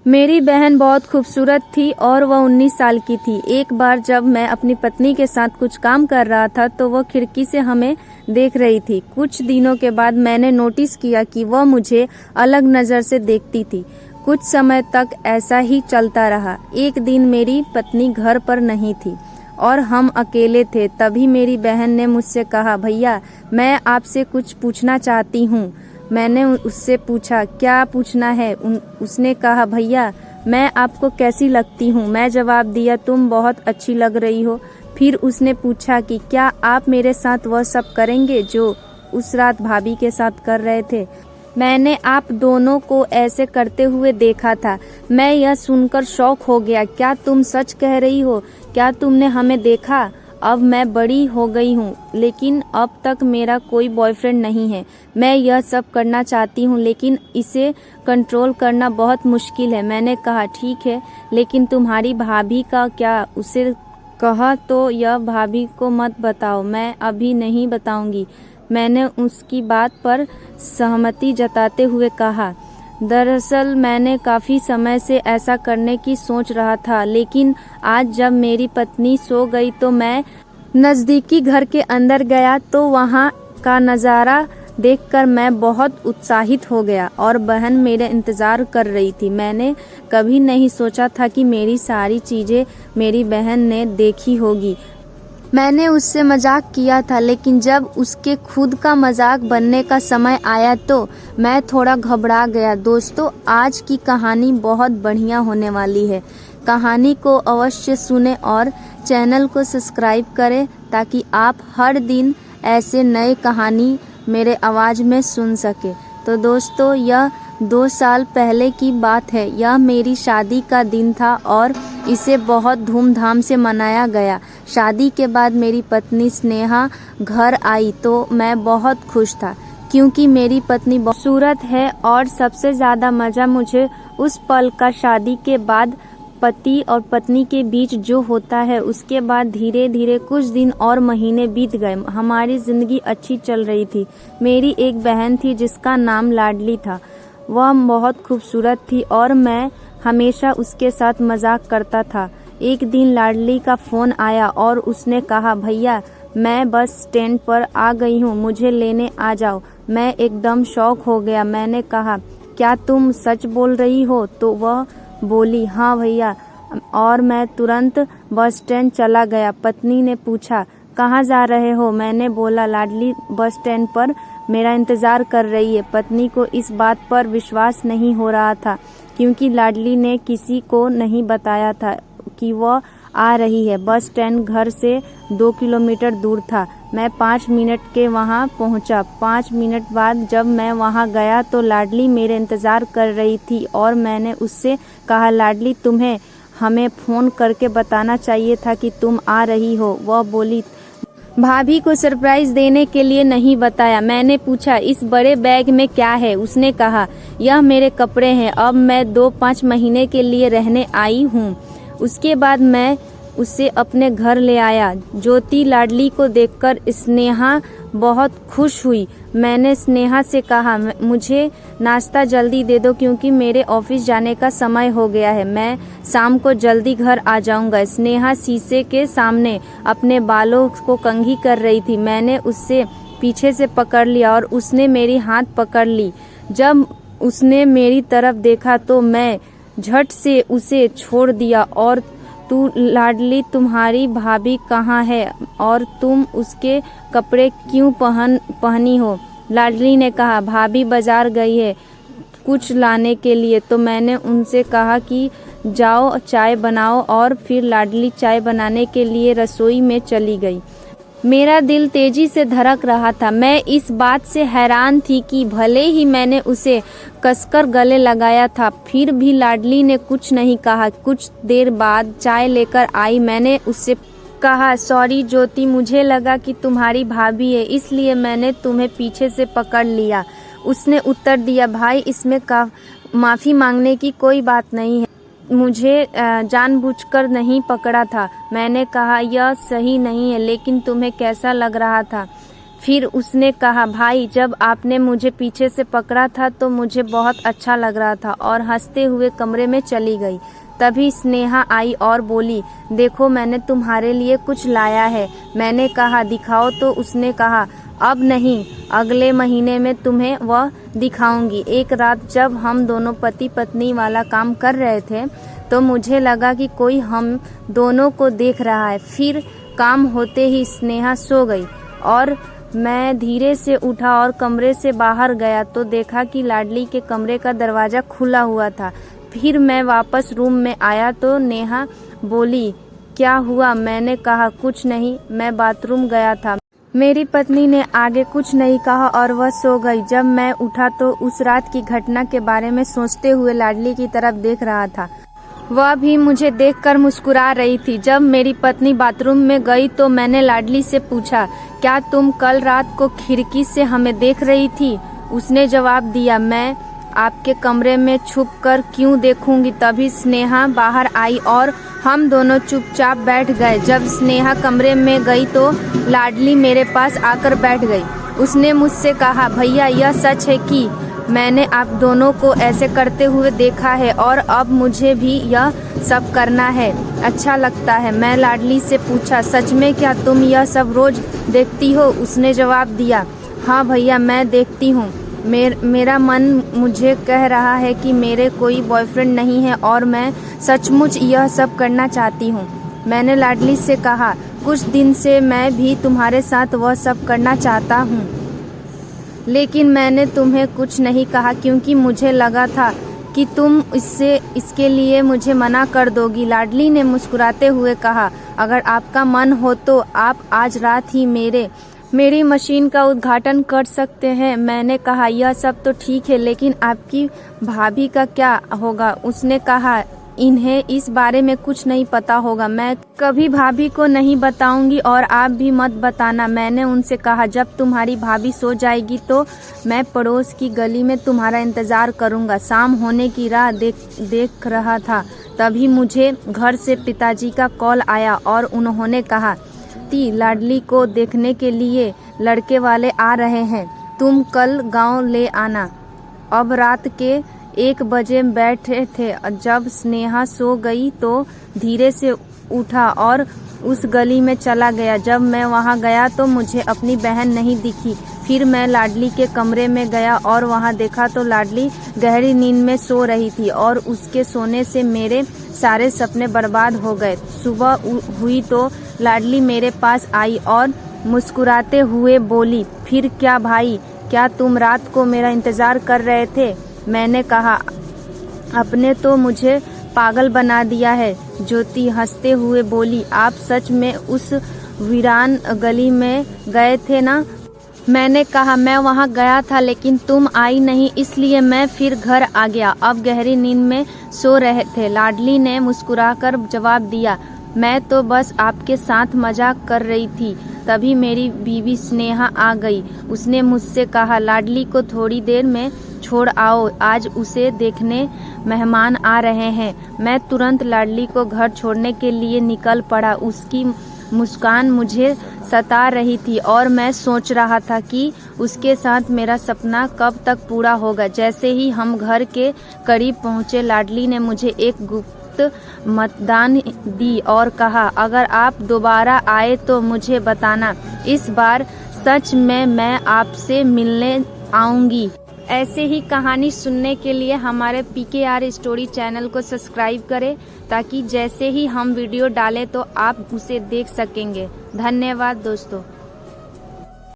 मेरी बहन बहुत खूबसूरत थी और वह 19 साल की थी। एक बार जब मैं अपनी पत्नी के साथ कुछ काम कर रहा था तो वह खिड़की से हमें देख रही थी। कुछ दिनों के बाद मैंने नोटिस किया कि वह मुझे अलग नज़र से देखती थी। कुछ समय तक ऐसा ही चलता रहा। एक दिन मेरी पत्नी घर पर नहीं थी और हम अकेले थे। तभी मेरी बहन ने मुझसे कहा, भैया मैं आपसे कुछ पूछना चाहती हूँ। मैंने उससे पूछा, क्या पूछना है? उसने कहा, भैया मैं आपको कैसी लगती हूँ? मैं जवाब दिया, तुम बहुत अच्छी लग रही हो। फिर उसने पूछा कि क्या आप मेरे साथ वह सब करेंगे जो उस रात भाभी के साथ कर रहे थे? मैंने आप दोनों को ऐसे करते हुए देखा था। मैं यह सुनकर शॉक हो गया। क्या तुम सच कह रही हो? क्या तुमने हमें देखा? अब मैं बड़ी हो गई हूँ, लेकिन अब तक मेरा कोई बॉयफ्रेंड नहीं है। मैं यह सब करना चाहती हूँ, लेकिन इसे कंट्रोल करना बहुत मुश्किल है। मैंने कहा, ठीक है, लेकिन तुम्हारी भाभी का क्या? उसे कहा तो यह भाभी को मत बताओ। मैं अभी नहीं बताऊंगी। मैंने उसकी बात पर सहमति जताते हुए कहा, दरअसल मैंने काफ़ी समय से ऐसा करने की सोच रहा था, लेकिन आज जब मेरी पत्नी सो गई तो मैं नज़दीकी घर के अंदर गया तो वहाँ का नज़ारा देखकर मैं बहुत उत्साहित हो गया और बहन मेरे इंतज़ार कर रही थी। मैंने कभी नहीं सोचा था कि मेरी सारी चीज़ें मेरी बहन ने देखी होगी। मैंने उससे मजाक किया था, लेकिन जब उसके खुद का मजाक बनने का समय आया तो मैं थोड़ा घबरा गया। दोस्तों, आज की कहानी बहुत बढ़िया होने वाली है। कहानी को अवश्य सुने और चैनल को सब्सक्राइब करें ताकि आप हर दिन ऐसे नए कहानी मेरे आवाज़ में सुन सके। तो दोस्तों, यह 2 साल पहले की बात है। यह मेरी शादी का दिन था और इसे बहुत धूमधाम से मनाया गया। शादी के बाद मेरी पत्नी स्नेहा घर आई तो मैं बहुत खुश था, क्योंकि मेरी पत्नी बहुत खूबसूरत है। और सबसे ज़्यादा मज़ा मुझे उस पल का शादी के बाद पति और पत्नी के बीच जो होता है। उसके बाद धीरे धीरे कुछ दिन और महीने बीत गए। हमारी ज़िंदगी अच्छी चल रही थी। मेरी एक बहन थी जिसका नाम लाडली था। वह बहुत खूबसूरत थी और मैं हमेशा उसके साथ मजाक करता था। एक दिन लाडली का फ़ोन आया और उसने कहा, भैया मैं बस स्टैंड पर आ गई हूँ, मुझे लेने आ जाओ। मैं एकदम शॉक हो गया। मैंने कहा, क्या तुम सच बोल रही हो? तो वह बोली, हाँ भैया, और मैं तुरंत बस स्टैंड चला गया। पत्नी ने पूछा, कहाँ जा रहे हो? मैंने बोला, लाडली बस स्टैंड पर मेरा इंतज़ार कर रही है। पत्नी को इस बात पर विश्वास नहीं हो रहा था, क्योंकि लाडली ने किसी को नहीं बताया था कि वह आ रही है। बस स्टैंड घर से 2 किलोमीटर दूर था। मैं 5 मिनट के वहाँ पहुँचा। 5 मिनट बाद जब मैं वहाँ गया तो लाडली मेरे इंतज़ार कर रही थी और मैंने उससे कहा, लाडली तुम्हें हमें फ़ोन करके बताना चाहिए था कि तुम आ रही हो। वह बोली, भाभी को सरप्राइज देने के लिए नहीं बताया। मैंने पूछा, इस बड़े बैग में क्या है? उसने कहा, यह मेरे कपड़े हैं, अब मैं 2-5 महीने के लिए रहने आई हूँ। उसके बाद मैं उसे अपने घर ले आया। ज्योति लाडली को देखकर स्नेहा बहुत खुश हुई। मैंने स्नेहा से कहा, मुझे नाश्ता जल्दी दे दो, क्योंकि मेरे ऑफिस जाने का समय हो गया है। मैं शाम को जल्दी घर आ जाऊंगा। स्नेहा शीशे के सामने अपने बालों को कंघी कर रही थी। मैंने उससे पीछे से पकड़ लिया और उसने मेरी हाथ पकड़ ली। जब उसने मेरी तरफ देखा तो मैं झट से उसे छोड़ दिया। और तू लाडली, तुम्हारी भाभी कहाँ है और तुम उसके कपड़े क्यों पहनी हो? लाडली ने कहा, भाभी बाजार गई है कुछ लाने के लिए। तो मैंने उनसे कहा कि जाओ चाय बनाओ, और फिर लाडली चाय बनाने के लिए रसोई में चली गई। मेरा दिल तेजी से धड़क रहा था। मैं इस बात से हैरान थी कि भले ही मैंने उसे कसकर गले लगाया था, फिर भी लाडली ने कुछ नहीं कहा। कुछ देर बाद चाय लेकर आई। मैंने उससे कहा, सॉरी ज्योति, मुझे लगा कि तुम्हारी भाभी है, इसलिए मैंने तुम्हें पीछे से पकड़ लिया। उसने उत्तर दिया, भाई इसमें माफ़ी मांगने की कोई बात नहीं है, मुझे जानबूझकर नहीं पकड़ा था। मैंने कहा, यह सही नहीं है, लेकिन तुम्हें कैसा लग रहा था? फिर उसने कहा, भाई जब आपने मुझे पीछे से पकड़ा था तो मुझे बहुत अच्छा लग रहा था और हंसते हुए कमरे में चली गई। तभी स्नेहा आई और बोली, देखो मैंने तुम्हारे लिए कुछ लाया है। मैंने कहा, दिखाओ। तो उसने कहा, अब नहीं, अगले महीने में तुम्हें वह दिखाऊंगी। एक रात जब हम दोनों पति पत्नी वाला काम कर रहे थे तो मुझे लगा कि कोई हम दोनों को देख रहा है। फिर काम होते ही स्नेहा सो गई और मैं धीरे से उठा और कमरे से बाहर गया तो देखा कि लाडली के कमरे का दरवाजा खुला हुआ था। फिर मैं वापस रूम में आया तो नेहा बोली, क्या हुआ? मैंने कहा, कुछ नहीं, मैं बाथरूम गया था। मेरी पत्नी ने आगे कुछ नहीं कहा और वह सो गई। जब मैं उठा तो उस रात की घटना के बारे में सोचते हुए लाडली की तरफ देख रहा था। वह भी मुझे देखकर मुस्कुरा रही थी। जब मेरी पत्नी बाथरूम में गई तो मैंने लाडली से पूछा, क्या तुम कल रात को खिड़की से हमें देख रही थी? उसने जवाब दिया, मैं आपके कमरे में छुप कर क्यों देखूंगी। तभी स्नेहा बाहर आई और हम दोनों चुपचाप बैठ गए। जब स्नेहा कमरे में गई तो लाडली मेरे पास आकर बैठ गई। उसने मुझसे कहा, भैया यह सच है कि मैंने आप दोनों को ऐसे करते हुए देखा है और अब मुझे भी यह सब करना है, अच्छा लगता है। मैं लाडली से पूछा, सच में क्या तुम यह सब रोज देखती हो? उसने जवाब दिया, हाँ भैया मैं देखती हूँ। मेरा मन मुझे कह रहा है कि मेरे कोई बॉयफ्रेंड नहीं है और मैं सचमुच यह सब करना चाहती हूँ। मैंने लाडली से कहा, कुछ दिन से मैं भी तुम्हारे साथ वह सब करना चाहता हूँ, लेकिन मैंने तुम्हें कुछ नहीं कहा क्योंकि मुझे लगा था कि तुम इसके लिए मुझे मना कर दोगी। लाडली ने मुस्कुराते हुए कहा, अगर आपका मन हो तो आप आज रात ही मेरी मशीन का उद्घाटन कर सकते हैं। मैंने कहा, यह सब तो ठीक है, लेकिन आपकी भाभी का क्या होगा? उसने कहा, इन्हें इस बारे में कुछ नहीं पता होगा। मैं कभी भाभी को नहीं बताऊंगी और आप भी मत बताना। मैंने उनसे कहा, जब तुम्हारी भाभी सो जाएगी तो मैं पड़ोस की गली में तुम्हारा इंतजार करूंगा। शाम होने की राह देख रहा था, तभी मुझे घर से पिताजी का कॉल आया और उन्होंने कहा, लाडली को देखने के लिए लड़के वाले आ रहे हैं, तुम कल गांव ले आना। अब रात के 1 बजे बैठे थे। जब स्नेहा सो गई तो धीरे से उठा और उस गली में चला गया। जब मैं वहां गया तो मुझे अपनी बहन नहीं दिखी। फिर मैं लाडली के कमरे में गया और वहां देखा तो लाडली गहरी नींद में सो रही थी और उसके सोने से मेरे सारे सपने बर्बाद हो गए। सुबह हुई तो लाडली मेरे पास आई और मुस्कुराते हुए बोली, फिर क्या भाई, क्या तुम रात को मेरा इंतजार कर रहे थे? मैंने कहा, आपने तो मुझे पागल बना दिया है। ज्योति हंसते हुए बोली, आप सच में उस वीरान गली में गए थे ना? मैंने कहा, मैं वहां गया था लेकिन तुम आई नहीं, इसलिए मैं फिर घर आ गया। अब गहरी नींद में सो रहे थे। लाडली ने मुस्कुराकर जवाब दिया, मैं तो बस आपके साथ मजाक कर रही थी। तभी मेरी बीवी स्नेहा आ गई। उसने मुझसे कहा, लाडली को थोड़ी देर में छोड़ आओ, आज उसे देखने मेहमान आ रहे हैं। मैं तुरंत लाडली को घर छोड़ने के लिए निकल पड़ा। उसकी मुस्कान मुझे सता रही थी और मैं सोच रहा था कि उसके साथ मेरा सपना कब तक पूरा होगा। जैसे ही हम घर के करीब पहुंचे, लाडली ने मुझे एक गुप्त मतदान दी और कहा, अगर आप दोबारा आए तो मुझे बताना, इस बार सच में मैं आपसे मिलने आऊंगी। ऐसे ही कहानी सुनने के लिए हमारे PKR स्टोरी चैनल को सब्सक्राइब करें ताकि जैसे ही हम वीडियो डालें तो आप उसे देख सकेंगे। धन्यवाद दोस्तों।